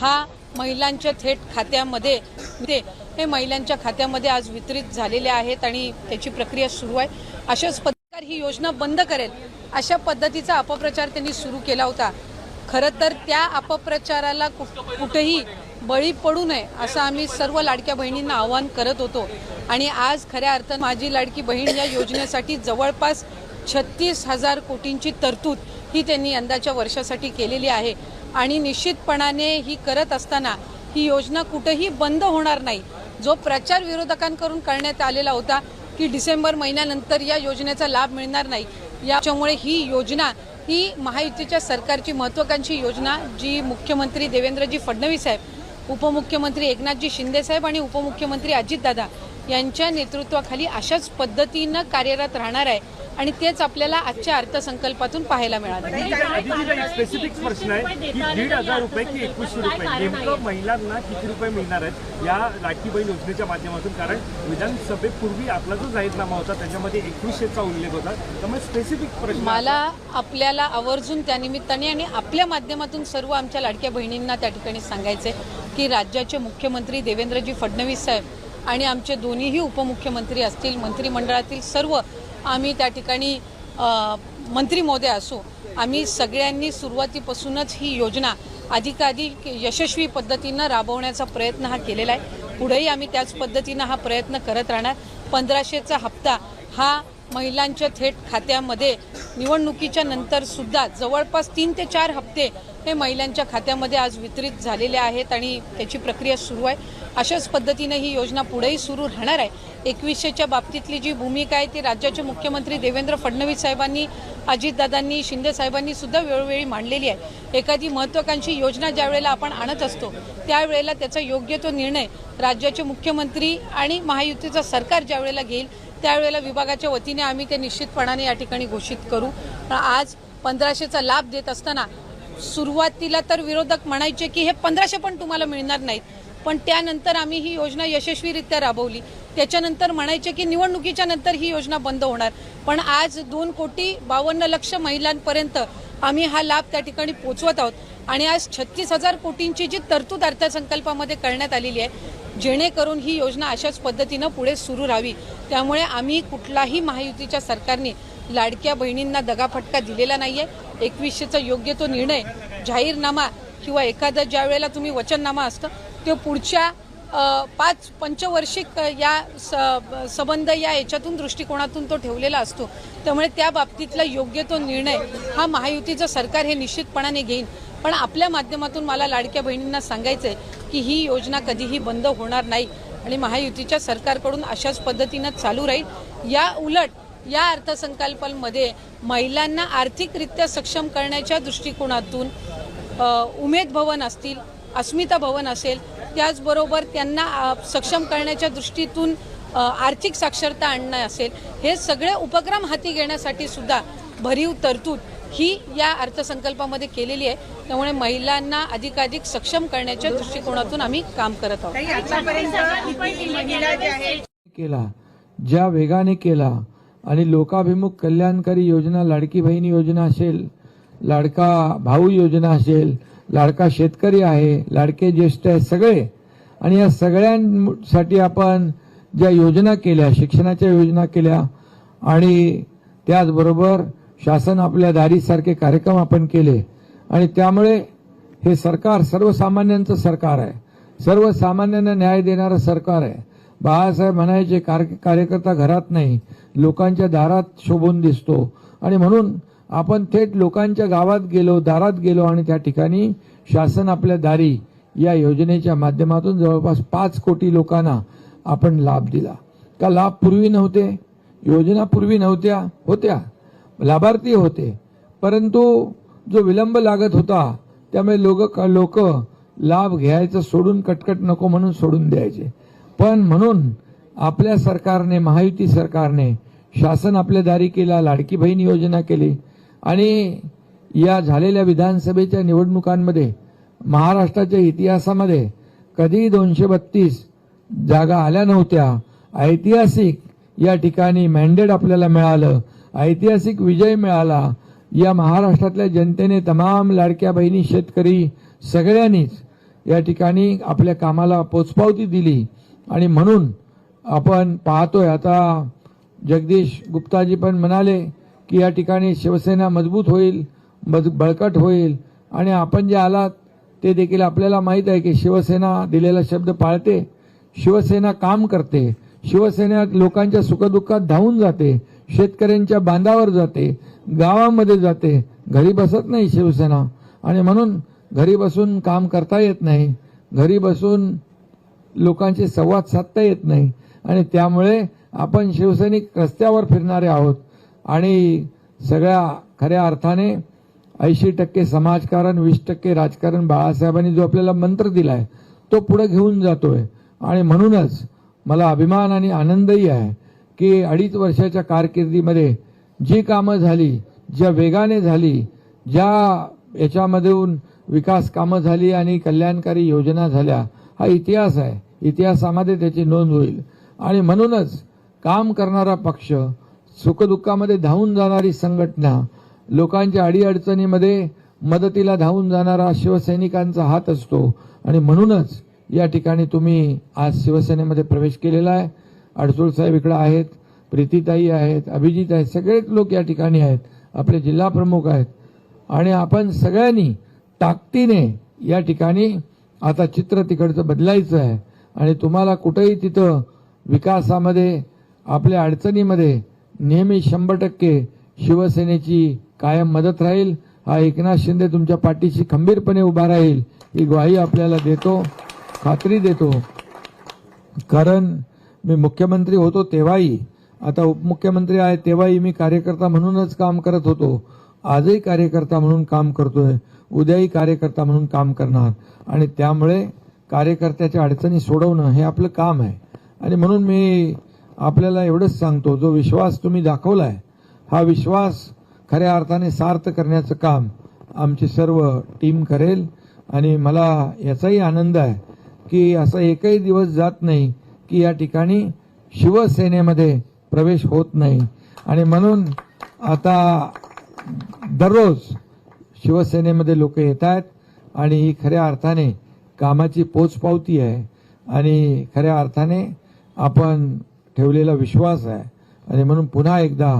हा महिलांच्या थेट खात्यामध्ये हे महिलांच्या खात्यामध्ये आज वितरित झालेले आहेत आणि त्याची प्रक्रिया सुरू आहे। अशाच सरकार ही योजना बंद करेल अशा पद्धतीचा अपप्रचार त्यांनी सुरू केला होता। खरं तर त्या अपप्रचाराला कुठेही बळी पडू नये असं आम्ही सर्व लाडक्या बहिणींना आवाहन करत होतो आणि आज खऱ्या अर्थाने माझी लाडकी बहीण या योजनेसाठी जवळपास 36,000 कोटींची तरतूद ही त्यांनी यंदाच्या वर्षासाठी केलेली आहे आणि निश्चितपणाने ही करत असताना ही योजना कुठेही बंद होणार नाही। जो प्रचार विरोधकांकडून करण्यात आलेला होता की डिसेंबर महिन्यानंतर या योजनेचा लाभ मिळणार नाही, याच्यामुळे ही योजना ही महायुतीच्या सरकारची महत्त्वाकांक्षी योजना जी मुख्यमंत्री देवेंद्रजी फडणवीस साहेब, उपमुख्यमंत्री एकनाथजी शिंदे साहेब आणि उपमुख्यमंत्री अजितदादा यांच्या नेतृत्वाखाली अशाच पद्धतीनं कार्यरत राहणार आहे आणि तेच आपल्याला आजच्या अर्थसंकल्पातून पाहायला मिळालं। स्पेसिफिक प्रश्न आहे की 1,500 रुपये की 2100 रुपये नेमकं महिलांना किती रुपये मिळणार आहेत या लाडकी बहीण योजनेच्या माध्यमातून? कारण विधानसभेपूर्वी आपला जो जाहीरनामा होता त्याच्यामध्ये 2100चा उल्लेख होता, त्यामुळे स्पेसिफिक प्रश्न मला आपल्याला आवर्जून त्यानिमित्ताने आणि आपल्या माध्यमातून सर्व आमच्या लाडक्या बहिणींना त्या ठिकाणी सांगायचे की राज्याचे मुख्यमंत्री देवेंद्रजी फडणवीस साहेब आणि आमचे दोन्हीही उपमुख्यमंत्री असतील, मंत्रिमंडळातील सर्व आम्ही त्या ठिकाणी मंत्री महोदय असो, आम्ही सगळ्यांनी सुरुवातीपासूनच ही योजना अधिकाधिक यशस्वी पद्धतीनं राबवण्याचा प्रयत्न हा केलेला आहे। पुढेही आम्ही त्याच पद्धतीनं हा प्रयत्न करत राहणार। 1500चा हप्ता हा महिलांच्या थेट खात्यामध्ये निवडणुकीच्या नंतर सुद्धा जवळपास 3 ते 4 हप्ते हे महिलांच्या खात्यामध्ये आज वितरित झालेले आहेत आणि त्याची प्रक्रिया सुरू आहे। अशाच पद्धतीने ही योजना पुढेही सुरू राहणार आहे। 2100च्या बाबतीतली जी भूमिका आहे ती राज्याचे मुख्यमंत्री देवेंद्र फडणवीस साहेबांनी, अजितदादांनी, शिंदे साहेबांनी सुद्धा वेळोवेळी मांडलेली आहे। एखादी महत्त्वाकांक्षी योजना ज्या वेळेला आपण आणत असतो त्यावेळेला त्याचा योग्य तो निर्णय राज्याचे मुख्यमंत्री आणि महायुतीचं सरकार ज्या वेळेला घेईल त्यावेळेला विभागाच्या वतीने आम्ही ते निश्चितपणाने या ठिकाणी घोषित करू। आज 1500चा लाभ देत असताना सुरुवातीला तर विरोधक म्हणायचे की हे 1500 पण तुम्हाला मिळणार नाहीत, पण त्यानंतर आम्ही ही योजना यशस्वीरित्या राबवली। त्याच्यानंतर म्हणायचे की निवडणुकीच्या नंतर ही योजना बंद होणार, पण आज 2,52,00,000 महिलांपर्यंत आम्ही हा लाभ त्या ठिकाणी पोहोचवत आहोत आणि आज 36,000 कोटींची जी तरतूद अर्थसंकल्पामध्ये करण्यात आलेली आहे जेणेकरून ही योजना अशाच पद्धतीनं पुढे सुरू राहावी। त्यामुळे आम्ही कुठलाही महायुतीच्या सरकारने लाडक्या बहिणींना दगाफटका दिलेला नाहीये। 2100चा योग्य तो निर्णय जाहीरनामा किंवा एखादा ज्या वेळेला तुम्ही वचननामा असतं ते पुढच्या 5 पंचवार्षिक या संबंध या याच्यातून दृष्टिकोनातून तो ठेवलेला असतो। त्यामुळे त्या बाबतीतला योग्य तो निर्णय हा महायुतीचं सरकार हे निश्चितपणाने घेईन। पण आपल्या माध्यमातून मला लाडक्या बहिणींना सांगायचं आहे की ही योजना कधीही बंद होणार नाही आणि महायुतीच्या सरकारकडून अशाच पद्धतीनं चालू राहील। या उलट या अर्थसंकल्पामध्ये महिलांना आर्थिकरित्या सक्षम करण्याच्या दृष्टिकोनातून उमेद भवन असतील, अस्मिता भवन असेल, त्याचबरोबर त्यांना सक्षम करण्याच्या दृष्टीतून आर्थिक साक्षरता आणणं असेल, हे सगळे उपक्रम हाती घेण्यासाठी सुद्धा भरीव तरतूद ही या अर्थसंकल्पामध्ये केलेली आहे। त्यामुळे महिलांना अधिकाधिक सक्षम करण्याच्या दृष्टिकोनातून आम्ही काम करत आहोत। केला ज्या वेगाने केला आणि लोकाभिमुख कल्याणकारी योजना, लाडकी बहीण योजना असेल, लाडका भाऊ योजना असेल, लाडका शेतकरी आहे, लाडके ज्येष्ठ आहे, सगळे, आणि या सगळ्यांसाठी आपण ज्या योजना केल्या, शिक्षणाच्या योजना केल्या आणि त्याचबरोबर शासन आपल्या दारीसारखे कार्यक्रम आपण केले आणि त्यामुळे हे सरकार सर्वसामान्यांचं सरकार आहे, सर्वसामान्यांना न्याय देणारं सरकार आहे। बाळासाहेब म्हणायचे कार्यकर्ता घरात नाही, लोकांच्या दारात शोभून दिसतो, आणि म्हणून आपण थेट लोकांच्या गावात गेलो, दारात गेलो आणि त्या ठिकाणी शासन आपल्या दारी या योजनेच्या माध्यमातून जवळपास 5 कोटी लोकांना आपण लाभ दिला। का लाभ पूर्वी नव्हते? योजना पूर्वी नव्हत्या, होत्या, लाभार्थी होते, परंतु जो विलंब लागत होता त्यामुळे लोक लाभ घ्यायचं सोडून, कटकट नको म्हणून सोडून द्यायचे। पण म्हणून आपल्या सरकारने, महायुती सरकारने शासन आपल्या दारी केला, लाडकी बहीण योजना केली आणि या झालेल्या विधानसभेच्या निवडणुकांमध्ये महाराष्ट्राच्या इतिहासामध्ये कधी 232 जागा आल्या नव्हत्या। ऐतिहासिक या ठिकाणी मॅन्डेट आपल्याला मिळालं, ऐतिहासिक विजय मिळाला। या महाराष्ट्रातल्या जनतेने, तमाम लाडक्या बहिणी, शेतकरी, सगळ्यांनीच या ठिकाणी आपल्या कामाला पोचपावती दिली आणि म्हणून आपण पाहतोय आता जगदीश गुप्ताजी पण म्हणाले की या ठिकाणी शिवसेना मजबूत होईल, बळकट होईल आणि आपण जे आलात ते देखील आपल्याला माहीत आहे की शिवसेना दिलेला शब्द पाळते, शिवसेना काम करते, शिवसेना लोकांच्या सुखदुःखात धावून जाते, शेतकऱ्यांच्या बांधावर जाते, गावामध्ये जाते, घरी बसत नाही शिवसेना आणि म्हणून घरी बसून काम करता येत नाही, घरी बसून लोकांशी संवाद साधता येत नाही आणि त्यामुळे आपण शिवसैनिक रस्त्यावर फिरणारे आहोत आणि सगळ्या खऱ्या अर्थाने 80% समाजकारण 20% राजकारण बाळासाहेबांनी जो आपल्याला मंत्र दिलाय तो पुढे घेऊन जातोय आणि म्हणूनच मला अभिमान आणि आनंदही आहे की 2.5 वर्षाच्या कारकिर्दीमध्ये जी कामं झाली, ज्या वेगाने झाली, ज्या याच्यामधून विकास कामं झाली आणि कल्याणकारी योजना झाल्या, हा इतिहास आहे. इतिहासामध्ये त्याची नोंद होईल आणि म्हणूनच काम करणारा पक्ष, सुखदुःखामध्ये धावून जाणारी संघटना, लोकांच्या अडीअडचणीमध्ये मदतीला धावून जाणारा शिवसैनिकांचा हात असतो आणि म्हणूनच या ठिकाणी तुम्ही आज शिवसेनेमध्ये प्रवेश केलेला आहे. अडसूळ साहेब इकडे आहेत, प्रीतीताई आहेत, अभिजित आहेत, सगळेच लोक या ठिकाणी आहेत, आपले जिल्हा प्रमुख आहेत आणि आपण सगळ्यांनी ताकदीने या ठिकाणी आता चित्र तिकडचं बदलायचं आहे आणि तुम्हाला कुठेही तिथं विकासामध्ये आपल्या अडचणीमध्ये नेहमी 100% शिवसेनेची कायम मदत राहील. हा एकनाथ शिंदे तुमच्या पाठीशी खंबीरपणे उभा राहील ही ग्वाही आपल्याला देतो, खात्री देतो. कारण मी मुख्यमंत्री होतो तेव्हाही, आता उपमुख्यमंत्री आहे तेव्हाही मी कार्यकर्ता म्हणूनच काम करत होतो, आजही कार्यकर्ता म्हणून काम करतोय, उद्याही कार्यकर्ता म्हणून काम करणार आणि त्यामुळे कार्यकर्त्याच्या अडचणी सोडवणं हे आपलं काम आहे आणि म्हणून मी आपल्याला एवढंच सांगतो, जो विश्वास तुम्ही दाखवलाय हा विश्वास खऱ्या अर्थाने सार्थ करण्याचं काम आमची सर्व टीम करेल आणि मला याचाही आनंद आहे की असा एकही दिवस जात नाही की या ठिकाणी शिवसेनेमध्ये प्रवेश होत नाही आणि म्हणून आता दररोज शिवसेनेमध्ये लोक येत आहेत आणि ही खऱ्या अर्थाने कामाची पोचपावती आहे आणि खऱ्या अर्थाने आपण ठेवलेला विश्वास आहे आणि म्हणून पुन्हा एकदा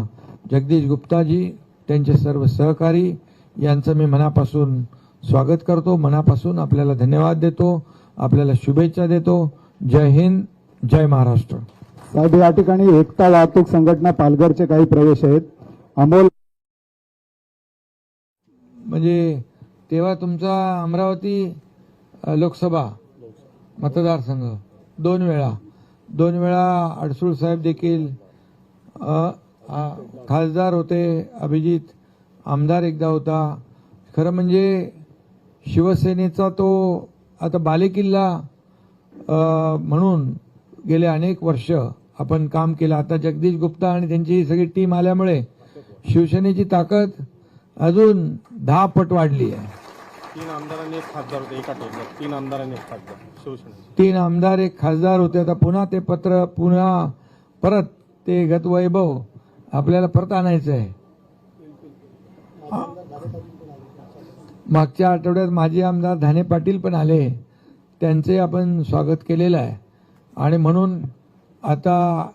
जगदीश गुप्ताजी, त्यांचे सर्व सहकारी यांचं मी मनापासून स्वागत करतो, मनापासून आपल्याला धन्यवाद देतो, आपल्याला शुभेच्छा देतो. जय हिंद, जय महाराष्ट्र. साहेब, या ठिकाणी एकता वाहतूक संघटना पालघरचे काही प्रवेश आहेत. अमोल म्हणजे तेव्हा तुमचा अमरावती लोकसभा मतदारसंघ दोन वेळा अडसूळ साहेब देखील खासदार होते, अभिजित आमदार एकदा होता. खरं म्हणजे शिवसेनेचा तो आता बालेकिल्ला म्हणून गेले अनेक वर्ष आपण काम केलं. आता जगदीश गुप्ता आणि त्यांची सगळी टीम आल्यामुळे शिवसेनेची ताकद अजून 10 पट वाढली आहे. 3 आमदारांनी 1 खासदार होते एका टेबलात. 3 आमदारांनी 1 खासदार शिवसेना. 3 आमदार 1 खासदार होते. आता पुन्हा ते पत्र पुन्हा परत ते गतवैभव आपल्याला परत आणायचं आहे. मागच्या आठवड्यात माजी आमदार धाने पाटील पण आले, त्यांचे आपण स्वागत केलेलं आहे आणि म्हणून आता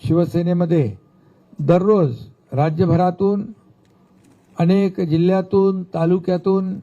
शिवसेनेमध्ये दररोज राज्यभरातून, अनेक जिल्ह्यातून, तालुक्यातून